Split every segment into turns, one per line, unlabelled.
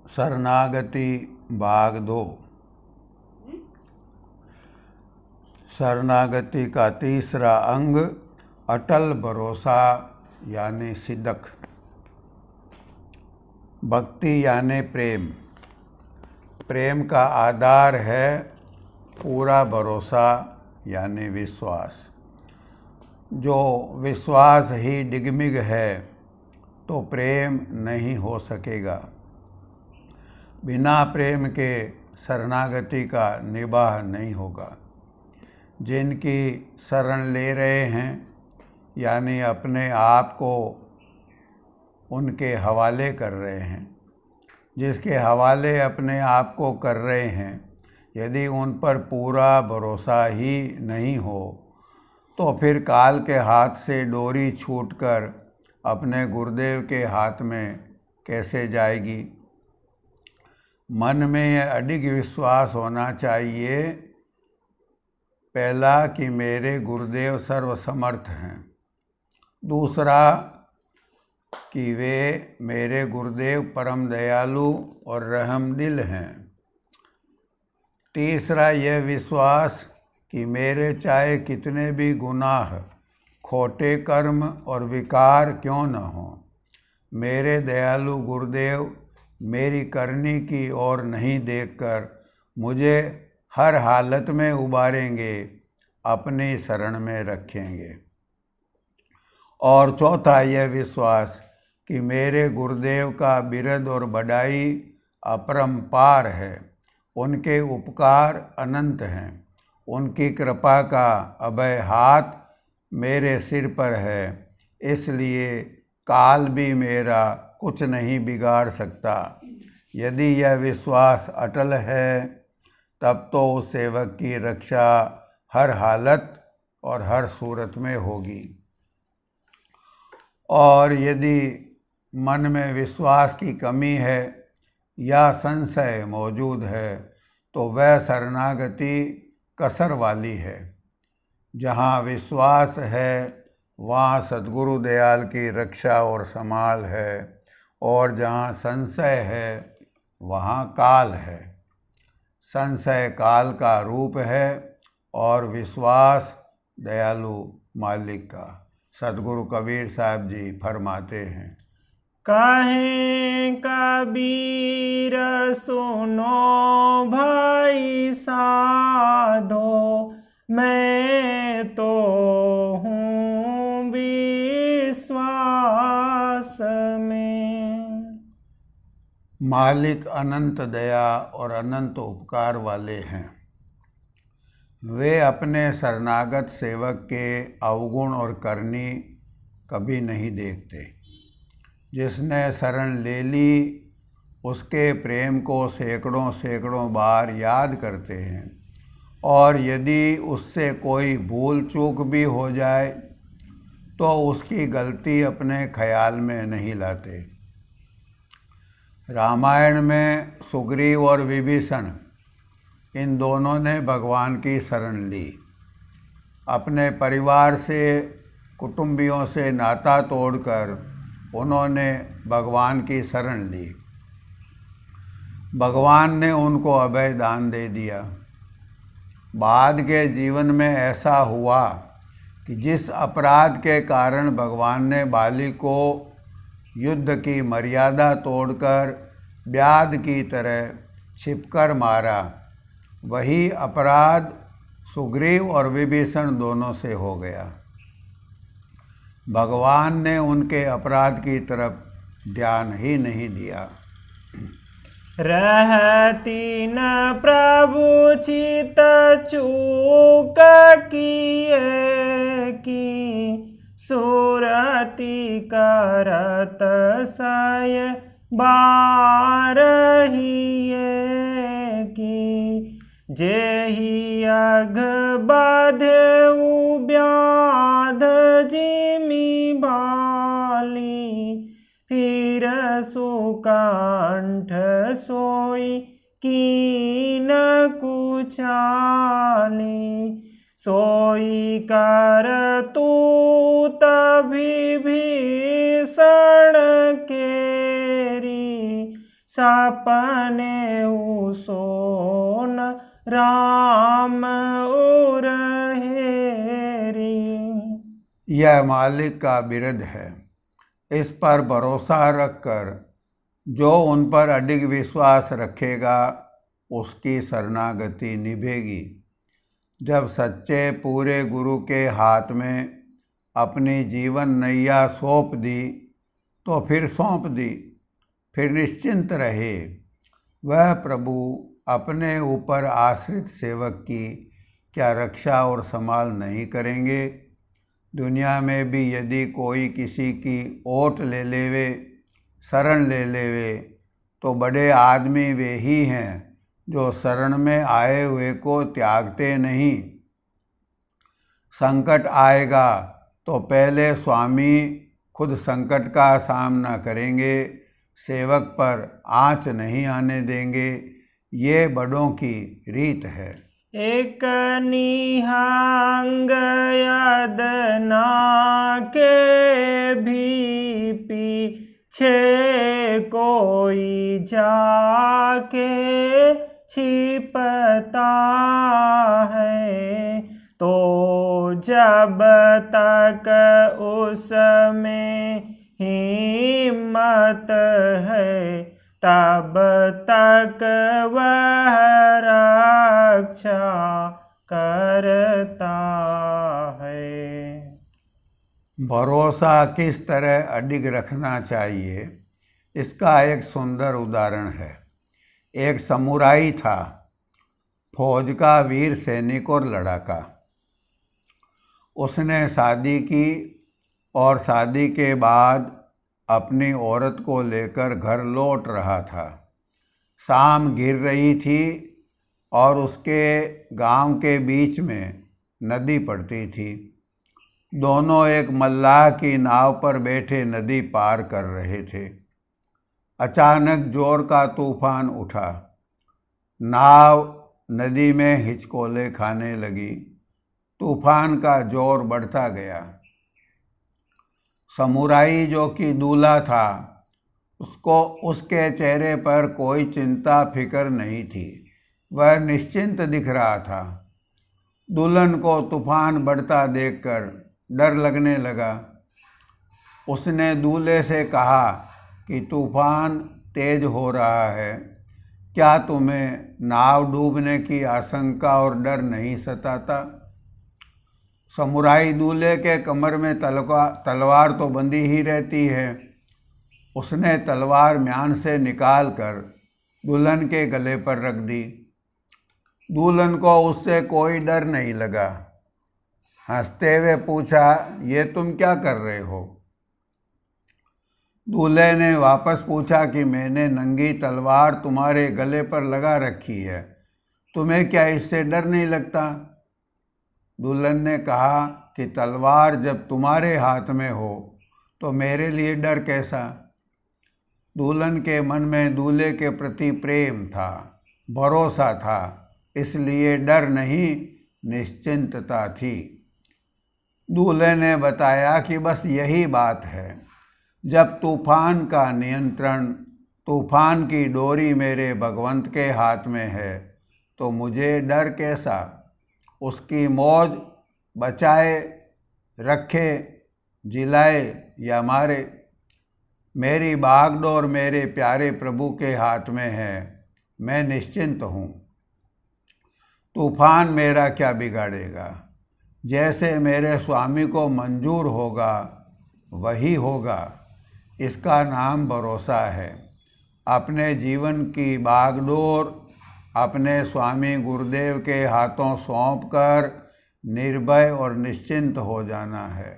शरणागति भाग 2। शरणागति का तीसरा अंग अटल भरोसा यानी सिद्धक। भक्ति यानी प्रेम। प्रेम का आधार है पूरा भरोसा यानी विश्वास। जो विश्वास ही डिगमिग है तो प्रेम नहीं हो सकेगा। बिना प्रेम के शरणागति का निबाह नहीं होगा। जिनकी शरण ले रहे हैं यानी अपने आप को उनके हवाले कर रहे हैं, जिसके हवाले अपने आप को कर रहे हैं, यदि उन पर पूरा भरोसा ही नहीं हो तो फिर काल के हाथ से डोरी छूटकर अपने गुरुदेव के हाथ में कैसे जाएगी। मन में यह अडिग विश्वास होना चाहिए, पहला कि मेरे गुरुदेव सर्वसमर्थ हैं, दूसरा कि वे मेरे गुरुदेव परम दयालु और रहमदिल हैं, तीसरा यह विश्वास कि मेरे चाहे कितने भी गुनाह, खोटे कर्म और विकार क्यों न हों, मेरे दयालु गुरुदेव मेरी करनी की ओर नहीं देखकर मुझे हर हालत में उबारेंगे, अपनी शरण में रखेंगे। और चौथा यह विश्वास कि मेरे गुरुदेव का बिरद और बड़ाई अपरंपार है, उनके उपकार अनंत हैं, उनकी कृपा का अभय हाथ मेरे सिर पर है, इसलिए काल भी मेरा कुछ नहीं बिगाड़ सकता। यदि यह विश्वास अटल है तब तो उस सेवक की रक्षा हर हालत और हर सूरत में होगी। और यदि मन में विश्वास की कमी है या संशय मौजूद है तो वह शरणागति कसर वाली है। जहाँ विश्वास है वहाँ सद्गुरु दयाल की रक्षा और संभाल है, और जहाँ संशय है वहाँ काल है। संशय काल का रूप है और विश्वास दयालु मालिक का। सद्गुरु कबीर साहब जी फरमाते हैं,
कहें कबीर सुनो भाई साधो, मैं तो हूँ विश्वास में।
मालिक अनंत दया और अनंत उपकार वाले हैं। वे अपने शरणागत सेवक के अवगुण और करनी कभी नहीं देखते। जिसने शरण ले ली उसके प्रेम को सैकड़ों सैकड़ों बार याद करते हैं, और यदि उससे कोई भूल चूक भी हो जाए तो उसकी गलती अपने ख्याल में नहीं लाते। रामायण में सुग्रीव और विभीषण इन दोनों ने भगवान की शरण ली। अपने परिवार से, कुटुंबियों से नाता तोड़कर उन्होंने भगवान की शरण ली। भगवान ने उनको अभय दान दे दिया। बाद के जीवन में ऐसा हुआ कि जिस अपराध के कारण भगवान ने बाली को युद्ध की मर्यादा तोड़कर व्याध की तरह छिपकर मारा, वही अपराध सुग्रीव और विभीषण दोनों से हो गया। भगवान ने उनके अपराध की तरफ ध्यान ही नहीं दिया।
रहती न प्रभु चित चूक किए की, सुरति करत सय बारहिए की, जेहि अघ बधेउ व्याध जिमि बाली, फिर सुकंठ सोई कीन कुचाली, सोई कर तूत विभीषण केरी, सपने सोन राम उरहेरी।
यह मालिक का बिरद है। इस पर भरोसा रखकर जो उन पर अडिग विश्वास रखेगा उसकी शरणागति निभेगी। जब सच्चे पूरे गुरु के हाथ में अपनी जीवन नैया सौंप दी तो फिर सौंप दी, फिर निश्चिंत रहे। वह प्रभु अपने ऊपर आश्रित सेवक की क्या रक्षा और संभाल नहीं करेंगे। दुनिया में भी यदि कोई किसी की ओट ले लेवे, शरण ले लेवे, तो बड़े आदमी वे ही हैं जो शरण में आए हुए को त्यागते नहीं। संकट आएगा तो पहले स्वामी खुद संकट का सामना करेंगे, सेवक पर आँच नहीं आने देंगे। ये बड़ों की रीत है।
एक निहंग यदना के भी पीछे कोई जाके छिपता है, तो जब तक उसमें हिम्मत है तब तक वह रक्षा करता है।
भरोसा किस तरह अडिग रखना चाहिए, इसका एक सुंदर उदाहरण है। एक समुराई था, फौज का वीर सैनिक और लड़ाका। उसने शादी की और शादी के बाद अपनी औरत को लेकर घर लौट रहा था। शाम गिर रही थी और उसके गांव के बीच में नदी पड़ती थी। दोनों एक मल्लाह की नाव पर बैठे नदी पार कर रहे थे। अचानक जोर का तूफान उठा। नाव नदी में हिचकोले खाने लगी। तूफान का जोर बढ़ता गया। समुराई जो कि दूल्हा था, उसको उसके चेहरे पर कोई चिंता फिक्र नहीं थी। वह निश्चिंत दिख रहा था। दुल्हन को तूफान बढ़ता देखकर डर लगने लगा। उसने दूल्हे से कहा कि तूफान तेज हो रहा है, क्या तुम्हें नाव डूबने की आशंका और डर नहीं सताता? समुराई दूल्हे के कमर में तलवार तो बंधी ही रहती है। उसने तलवार म्यान से निकालकर दुल्हन के गले पर रख दी। दुल्हन को उससे कोई डर नहीं लगा। हंसते हुए पूछा, ये तुम क्या कर रहे हो? दूल्हे ने वापस पूछा कि मैंने नंगी तलवार तुम्हारे गले पर लगा रखी है, तुम्हें क्या इससे डर नहीं लगता? दुल्हन ने कहा कि तलवार जब तुम्हारे हाथ में हो तो मेरे लिए डर कैसा? दुल्हन के मन में दूल्हे के प्रति प्रेम था, भरोसा था, इसलिए डर नहीं, निश्चिंतता थी। दूल्हे ने बताया कि बस यही बात है। जब तूफान का नियंत्रण, तूफान की डोरी मेरे भगवंत के हाथ में है तो मुझे डर कैसा? उसकी मौज बचाए रखे, जिलाए या मारे, मेरी बागडोर मेरे प्यारे प्रभु के हाथ में है। मैं निश्चिंत हूँ। तूफान मेरा क्या बिगाड़ेगा? जैसे मेरे स्वामी को मंजूर होगा वही होगा। इसका नाम भरोसा है। अपने जीवन की बागडोर अपने स्वामी गुरुदेव के हाथों सौंपकर निर्भय और निश्चिंत हो जाना है।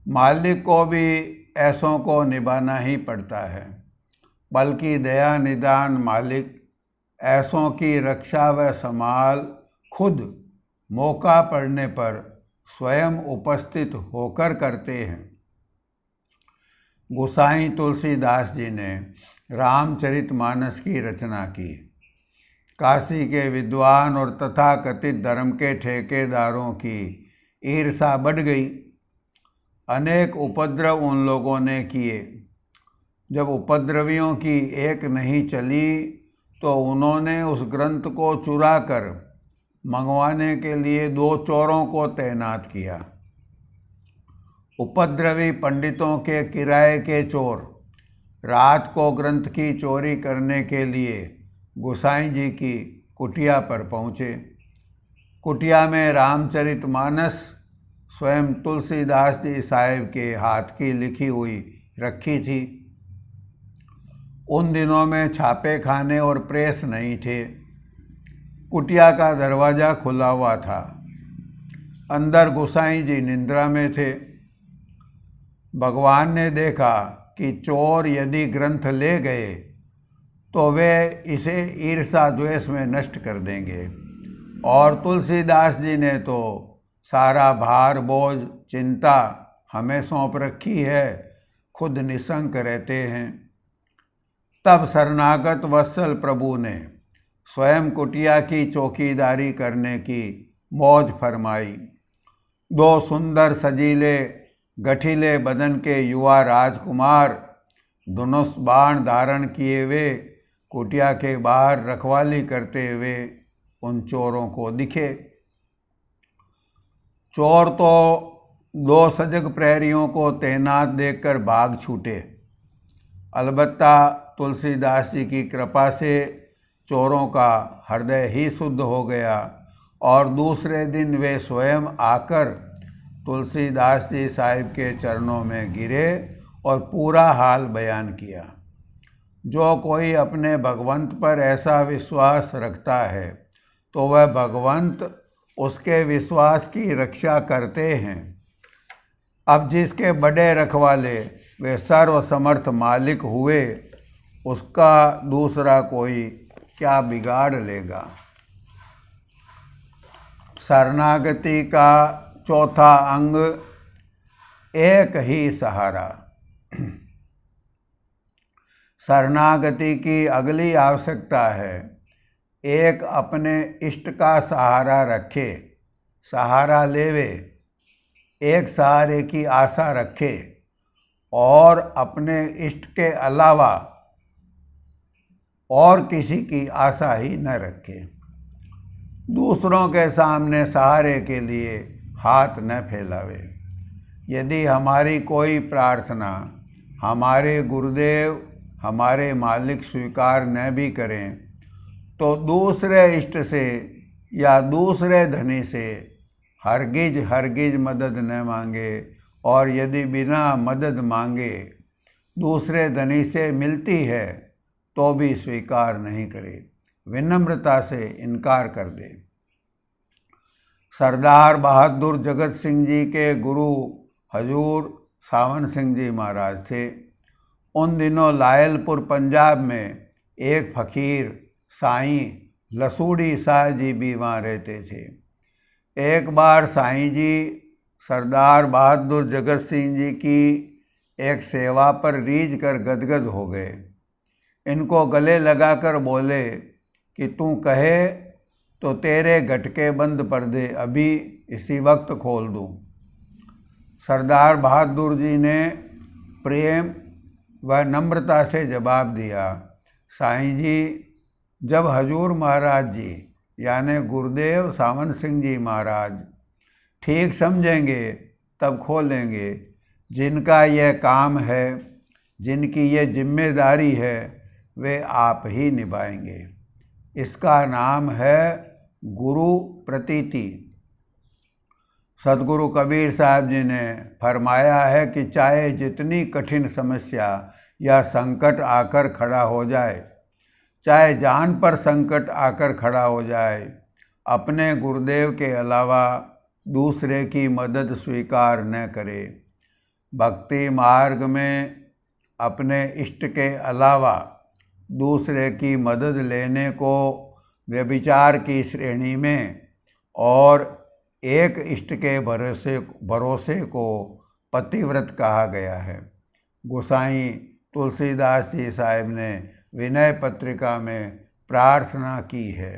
मालिक को भी ऐसों को निभाना ही पड़ता है, बल्कि दया निदान मालिक ऐसों की रक्षा व संभाल खुद मौका पड़ने पर स्वयं उपस्थित होकर करते हैं। गोसाई तुलसीदास जी ने रामचरितमानस की रचना की। काशी के विद्वान और तथाकथित धर्म के ठेकेदारों की ईर्षा बढ़ गई। अनेक उपद्रव उन लोगों ने किए। जब उपद्रवियों की एक नहीं चली तो उन्होंने उस ग्रंथ को चुरा कर मंगवाने के लिए 2 चोरों को तैनात किया। उपद्रवी पंडितों के किराए के चोर रात को ग्रंथ की चोरी करने के लिए गोसाई जी की कुटिया पर पहुँचे। कुटिया में रामचरितमानस स्वयं तुलसीदास जी साहिब के हाथ की लिखी हुई रखी थी। उन दिनों में छापे खाने और प्रेस नहीं थे। कुटिया का दरवाज़ा खुला हुआ था। अंदर गोसाई जी निद्रा में थे। भगवान ने देखा कि चोर यदि ग्रंथ ले गए तो वे इसे ईर्षा द्वेष में नष्ट कर देंगे, और तुलसीदास जी ने तो सारा भार बोझ चिंता हमें सौंप रखी है, खुद निसंक रहते हैं। तब शरणागत वत्सल प्रभु ने स्वयं कुटिया की चौकीदारी करने की मौज फरमाई। 2 सुंदर सजीले गठीले बदन के युवा राजकुमार धनुष बाण धारण किए हुए कुटिया के बाहर रखवाली करते हुए उन चोरों को दिखे। चोर तो 2 सजग प्रहरियों को तैनात देखकर भाग छूटे। अलबत्ता तुलसीदास जी की कृपा से चोरों का हृदय ही शुद्ध हो गया और दूसरे दिन वे स्वयं आकर तुलसीदास जी साहिब के चरणों में गिरे और पूरा हाल बयान किया। जो कोई अपने भगवंत पर ऐसा विश्वास रखता है तो वह भगवंत उसके विश्वास की रक्षा करते हैं। अब जिसके बड़े रखवाले वे सर्वसमर्थ मालिक हुए, उसका दूसरा कोई क्या बिगाड़ लेगा। शरणागति का चौथा अंग एक ही सहारा। शरणागति की अगली आवश्यकता है एक अपने इष्ट का सहारा रखे, सहारा लेवे, एक सहारे की आशा रखे और अपने इष्ट के अलावा और किसी की आशा ही न रखे। दूसरों के सामने सहारे के लिए हाथ न फैलावे। यदि हमारी कोई प्रार्थना हमारे गुरुदेव हमारे मालिक स्वीकार न भी करें तो दूसरे इष्ट से या दूसरे धनी से हरगिज मदद न मांगे, और यदि बिना मदद मांगे दूसरे धनी से मिलती है तो भी स्वीकार नहीं करे, विनम्रता से इनकार कर दे। सरदार बहादुर जगत सिंह जी के गुरु हजूर सावन सिंह जी महाराज थे। उन दिनों लायलपुर पंजाब में एक फ़कीर साईं लसूड़ी शाह जी भी वहाँ रहते थे। एक बार साईं जी सरदार बहादुर जगत सिंह जी की एक सेवा पर रीझ कर गदगद हो गए। इनको गले लगाकर बोले कि तू कहे तो तेरे गटके बंद पर्दे अभी इसी वक्त खोल दूँ। सरदार बहादुर जी ने प्रेम व नम्रता से जवाब दिया, साईं जी, जब हजूर महाराज जी यानी गुरुदेव सावन सिंह जी महाराज ठीक समझेंगे तब खोलेंगे। जिनका यह काम है, जिनकी ये जिम्मेदारी है, वे आप ही निभाएंगे। इसका नाम है गुरु प्रतीति। सदगुरु कबीर साहब जी ने फरमाया है कि चाहे जितनी कठिन समस्या या संकट आकर खड़ा हो जाए, चाहे जान पर संकट आकर खड़ा हो जाए, अपने गुरुदेव के अलावा दूसरे की मदद स्वीकार न करे। भक्ति मार्ग में अपने इष्ट के अलावा दूसरे की मदद लेने को व्यभिचार की श्रेणी में और एक इष्ट के भरोसे को पतिव्रत कहा गया है। गोसाई तुलसीदास जी साहिब ने विनय पत्रिका में प्रार्थना की है,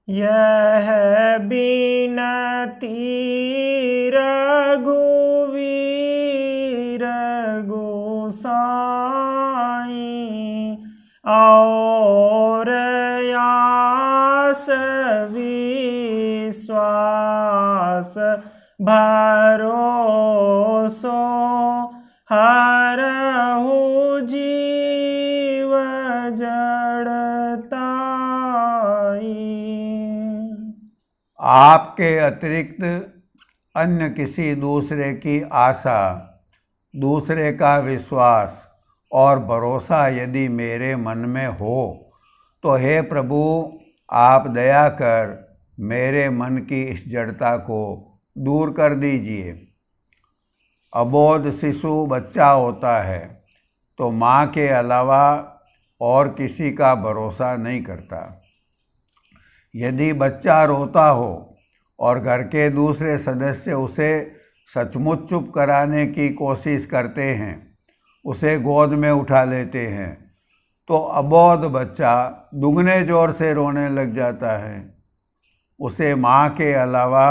यह बिनती रघुवीर गोसाई और आस विश्वास भरोसो हरहु जीव जड़ताई।
आपके अतिरिक्त अन्य किसी दूसरे की आशा, दूसरे का विश्वास और भरोसा यदि मेरे मन में हो तो हे प्रभु, आप दया कर मेरे मन की इस जड़ता को दूर कर दीजिए। अबोध शिशु बच्चा होता है तो माँ के अलावा और किसी का भरोसा नहीं करता। यदि बच्चा रोता हो और घर के दूसरे सदस्य उसे सचमुच चुप कराने की कोशिश करते हैं, उसे गोद में उठा लेते हैं, तो अबोध बच्चा दुगने जोर से रोने लग जाता है। उसे माँ के अलावा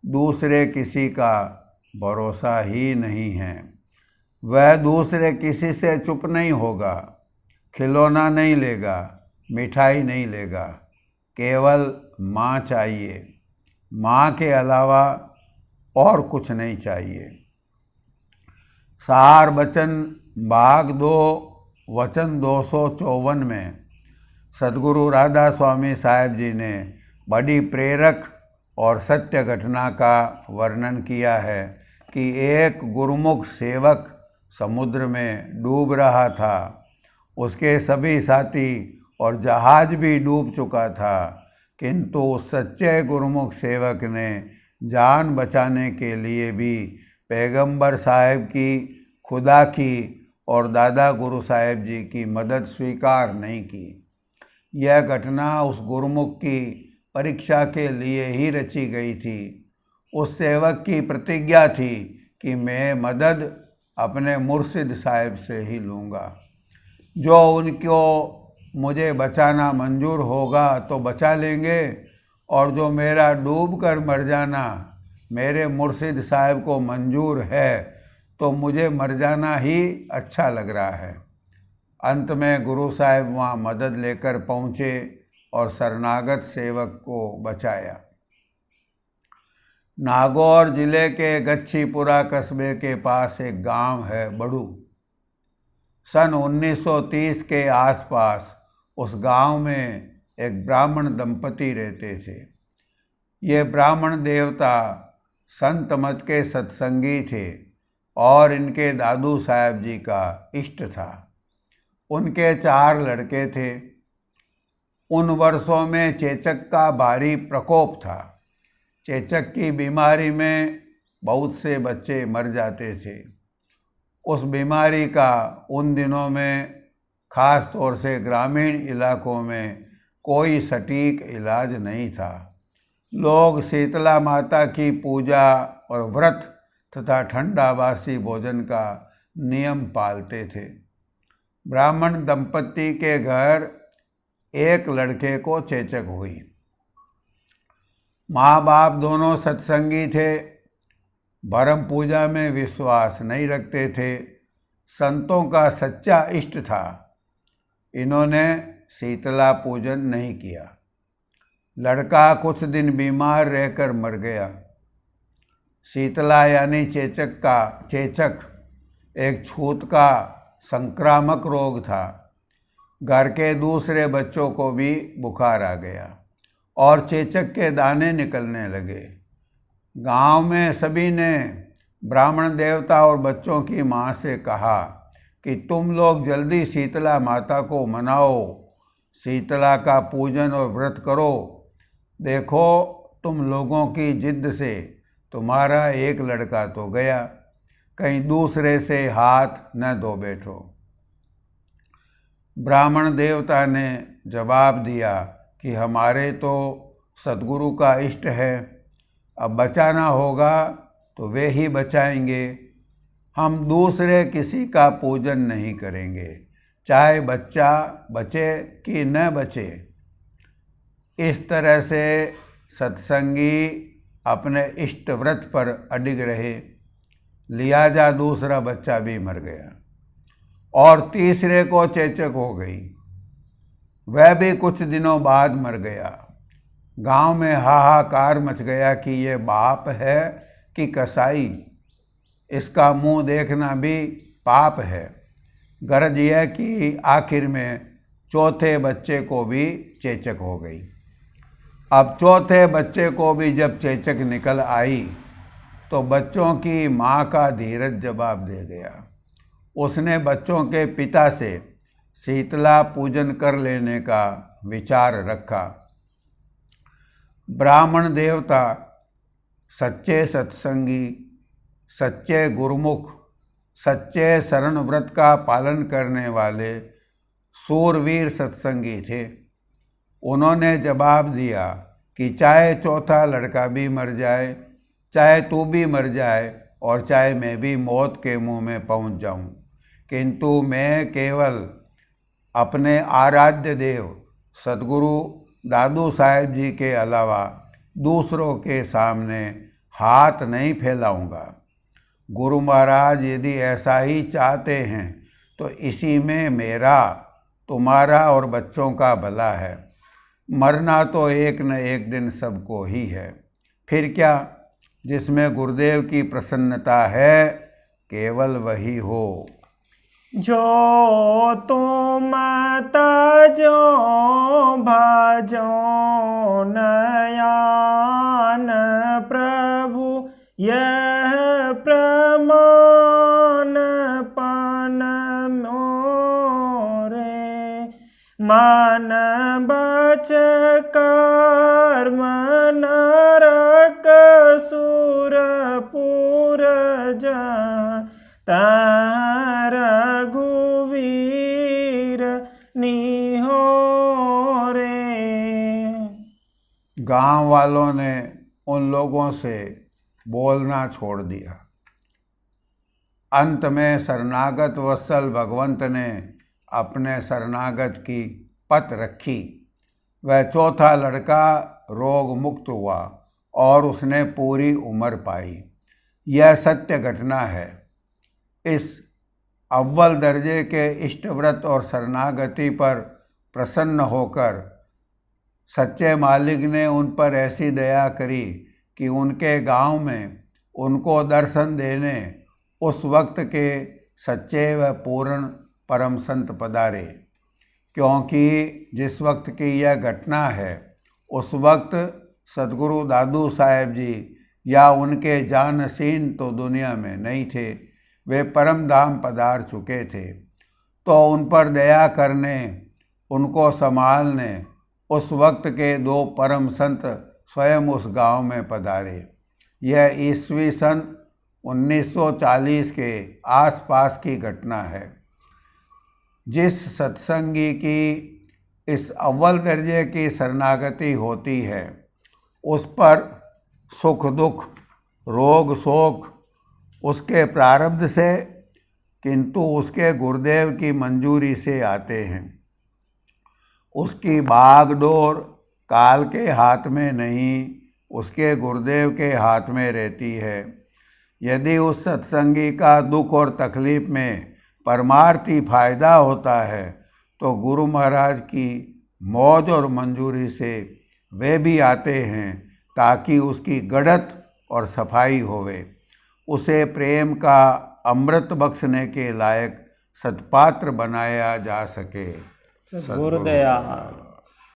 दूसरे किसी का भरोसा ही नहीं है। वह दूसरे किसी से चुप नहीं होगा, खिलौना नहीं लेगा, मिठाई नहीं लेगा, केवल माँ चाहिए। माँ के अलावा और कुछ नहीं चाहिए। सार बचन भाग 2 वचन 254 में सद्गुरु राधा स्वामी साहेब जी ने बड़ी प्रेरक और सत्य घटना का वर्णन किया है कि एक गुरुमुख सेवक समुद्र में डूब रहा था। उसके सभी साथी और जहाज भी डूब चुका था, किंतु उस सच्चे गुरुमुख सेवक ने जान बचाने के लिए भी पैगंबर साहेब की, खुदा की और दादा गुरु साहेब जी की मदद स्वीकार नहीं की। यह घटना उस गुरुमुख की परीक्षा के लिए ही रची गई थी। उस सेवक की प्रतिज्ञा थी कि मैं मदद अपने मुर्शिद साहेब से ही लूँगा। जो उनको मुझे बचाना मंजूर होगा तो बचा लेंगे, और जो मेरा डूब कर मर जाना मेरे मुर्शिद साहब को मंजूर है तो मुझे मर जाना ही अच्छा लग रहा है। अंत में गुरु साहब वहाँ मदद लेकर पहुँचे और शरणागत सेवक को बचाया। नागौर जिले के गच्छीपुरा कस्बे के पास एक गांव है बड़ू। सन 1930 के आसपास उस गांव में एक ब्राह्मण दंपति रहते थे। ये ब्राह्मण देवता संत मत के सत्संगी थे और इनके दादू साहब जी का इष्ट था। उनके 4 लड़के थे। उन वर्षों में चेचक का भारी प्रकोप था। चेचक की बीमारी में बहुत से बच्चे मर जाते थे। उस बीमारी का उन दिनों में खास तौर से ग्रामीण इलाकों में कोई सटीक इलाज नहीं था। लोग शीतला माता की पूजा और व्रत तथा ठंडा बासी भोजन का नियम पालते थे। ब्राह्मण दंपति के घर एक लड़के को चेचक हुई। माँ बाप दोनों सत्संगी थे, भरम पूजा में विश्वास नहीं रखते थे, संतों का सच्चा इष्ट था। इन्होंने शीतला पूजन नहीं किया। लड़का कुछ दिन बीमार रहकर मर गया। शीतला यानी चेचक एक छूत का संक्रामक रोग था। घर के दूसरे बच्चों को भी बुखार आ गया और चेचक के दाने निकलने लगे। गांव में सभी ने ब्राह्मण देवता और बच्चों की माँ से कहा कि तुम लोग जल्दी शीतला माता को मनाओ, शीतला का पूजन और व्रत करो। देखो, तुम लोगों की जिद से तुम्हारा एक लड़का तो गया, कहीं दूसरे से हाथ न धो बैठो। ब्राह्मण देवता ने जवाब दिया कि हमारे तो सद्गुरु का इष्ट है, अब बचाना होगा तो वे ही बचाएंगे। हम दूसरे किसी का पूजन नहीं करेंगे, चाहे बच्चा बचे कि न बचे। इस तरह से सत्संगी अपने इष्ट व्रत पर अडिग रहे। लिहाजा दूसरा बच्चा भी मर गया और तीसरे को चेचक हो गई। वह भी कुछ दिनों बाद मर गया। गांव में हाहाकार मच गया कि ये बाप है कि कसाई, इसका मुंह देखना भी पाप है। गरज यह कि आखिर में चौथे बच्चे को भी चेचक हो गई। अब चौथे बच्चे को भी जब चेचक निकल आई तो बच्चों की माँ का धीरज जवाब दे गया। उसने बच्चों के पिता से शीतला पूजन कर लेने का विचार रखा। ब्राह्मण देवता, सच्चे सत्संगी, सच्चे गुरुमुख, सच्चे शरण व्रत का पालन करने वाले सूरवीर सत्संगी थे। उन्होंने जवाब दिया कि चाहे चौथा लड़का भी मर जाए, चाहे तू भी मर जाए और चाहे मैं भी मौत के मुंह में पहुंच जाऊं, किंतु मैं केवल अपने आराध्य देव सद्गुरु दादू साहेब जी के अलावा दूसरों के सामने हाथ नहीं फैलाऊंगा। गुरु महाराज यदि ऐसा ही चाहते हैं तो इसी में मेरा, तुम्हारा और बच्चों का भला है। मरना तो एक न एक दिन सबको ही है, फिर क्या, जिसमें गुरुदेव की प्रसन्नता है केवल वही हो।
जो तुम तजो भजो नयान प्रभु, यह प्रमाण पान मोरे। मन बच कर्म नरक सुरपुर तहाँ रघुवीर निहोरे।
गांव वालों ने उन लोगों से बोलना छोड़ दिया। अंत में शरणागत वत्सल भगवंत ने अपने शरणागत की पत रखी। वह चौथा लड़का रोग मुक्त हुआ और उसने पूरी उम्र पाई। यह सत्य घटना है। इस अव्वल दर्जे के इष्टव्रत और शरणागति पर प्रसन्न होकर सच्चे मालिक ने उन पर ऐसी दया करी कि उनके गांव में उनको दर्शन देने उस वक्त के सच्चे व पूर्ण परम संत पधारे। क्योंकि जिस वक्त की यह घटना है उस वक्त सद्गुरु दादू साहेब जी या उनके जानशीन तो दुनिया में नहीं थे, वे परम धाम पधार चुके थे। तो उन पर दया करने, उनको संभालने उस वक्त के दो परम संत स्वयं उस गांव में पधारे। यह ईस्वी सन 1940 के आसपास की घटना है। जिस सत्संगी की इस अव्वल दर्जे की शरणागति होती है उस पर सुख दुख, रोग शोक उसके प्रारब्ध से, किंतु उसके गुरुदेव की मंजूरी से आते हैं। उसकी बागडोर काल के हाथ में नहीं, उसके गुरुदेव के हाथ में रहती है। यदि उस सत्संगी का दुख और तकलीफ में परमार्थी फायदा होता है तो गुरु महाराज की मौज और मंजूरी से वे भी आते हैं ताकि उसकी गढ़त और सफाई होवे, उसे प्रेम का अमृत बख्शने के लायक सत्पात्र बनाया जा सके।
गुरुदयाल।